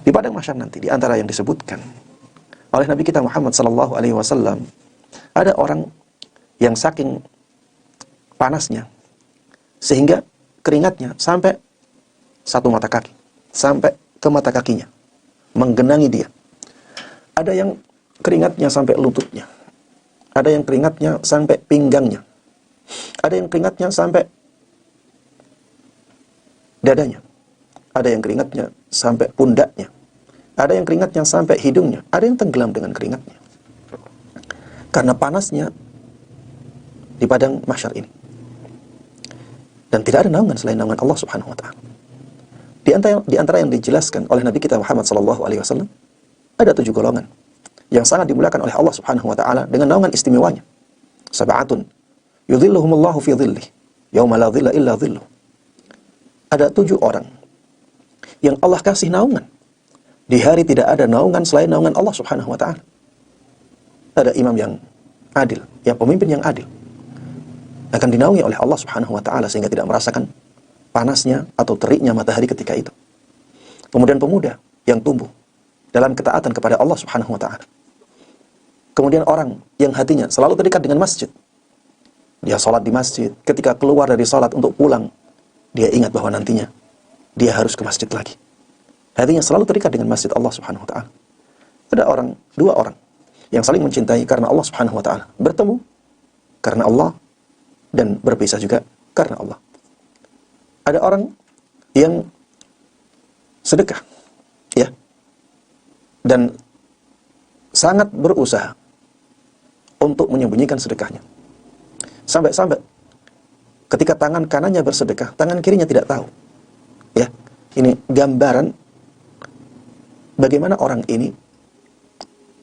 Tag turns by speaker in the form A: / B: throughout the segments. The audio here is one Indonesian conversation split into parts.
A: Di padang mahsyar nanti, di antara yang disebutkan oleh Nabi kita Muhammad sallallahu alaihi wasallam, ada orang yang saking panasnya sehingga keringatnya sampai satu mata kaki, sampai ke mata kakinya, menggenangi dia. Ada yang keringatnya sampai lututnya, ada yang keringatnya sampai pinggangnya, ada yang keringatnya sampai dadanya, ada yang keringatnya sampai pundaknya, ada yang keringatnya sampai hidungnya, ada yang tenggelam dengan keringatnya karena panasnya di padang mahsyar ini. Dan tidak ada naungan selain naungan Allah Subhanahu wa taala. Di antara yang dijelaskan oleh Nabi kita Muhammad sallallahu alaihi wasallam, ada 7 golongan yang sangat dimuliakan oleh Allah Subhanahu wa taala dengan naungan istimewanya. Sab'atun yudhilluhumullahu fi dhillih yauma la dhilla illa dhilluh. Ada 7 orang yang Allah kasih naungan di hari tidak ada naungan selain naungan Allah Subhanahu wa taala. Ada imam yang adil, ya pemimpin yang adil, akan dinaungi oleh Allah Subhanahu wa taala sehingga tidak merasakan panasnya atau teriknya matahari ketika itu. Kemudian pemuda yang tumbuh dalam ketaatan kepada Allah Subhanahu wa taala. Kemudian orang yang hatinya selalu terikat dengan masjid. Dia salat di masjid, ketika keluar dari salat untuk pulang, dia ingat bahwa nantinya dia harus ke masjid lagi. Hatinya selalu terikat dengan masjid Allah Subhanahu wa taala. Ada dua orang yang saling mencintai karena Allah Subhanahu wa taala, bertemu karena Allah dan berpisah juga karena Allah. Ada orang yang sedekah, ya, dan sangat berusaha untuk menyembunyikan sedekahnya. Sampai-sampai ketika tangan kanannya bersedekah, tangan kirinya tidak tahu. Ya, ini gambaran bagaimana orang ini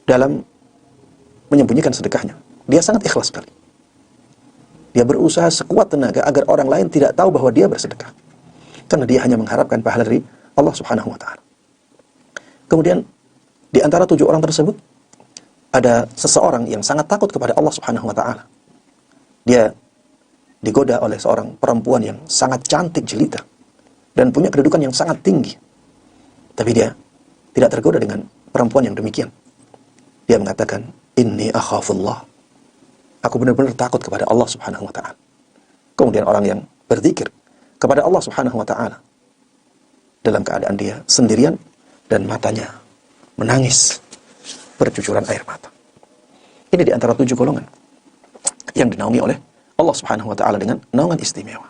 A: dalam menyembunyikan sedekahnya. Dia sangat ikhlas sekali. Dia berusaha sekuat tenaga agar orang lain tidak tahu bahwa dia bersedekah. Karena dia hanya mengharapkan pahala dari Allah Subhanahu wa taala. Kemudian di antara 7 orang tersebut ada seseorang yang sangat takut kepada Allah Subhanahu wa taala. Dia digoda oleh seorang perempuan yang sangat cantik jelita dan punya kedudukan yang sangat tinggi. Tapi dia tidak tergoda dengan perempuan yang demikian. Dia mengatakan, "Inni akhafullah." Aku benar-benar takut kepada Allah Subhanahu wa taala. Kemudian orang yang berzikir kepada Allah Subhanahu wa taala dalam keadaan dia sendirian dan matanya menangis bercucuran air mata. Ini di antara 7 golongan yang dinaungi oleh Allah Subhanahu wa taala dengan naungan istimewa.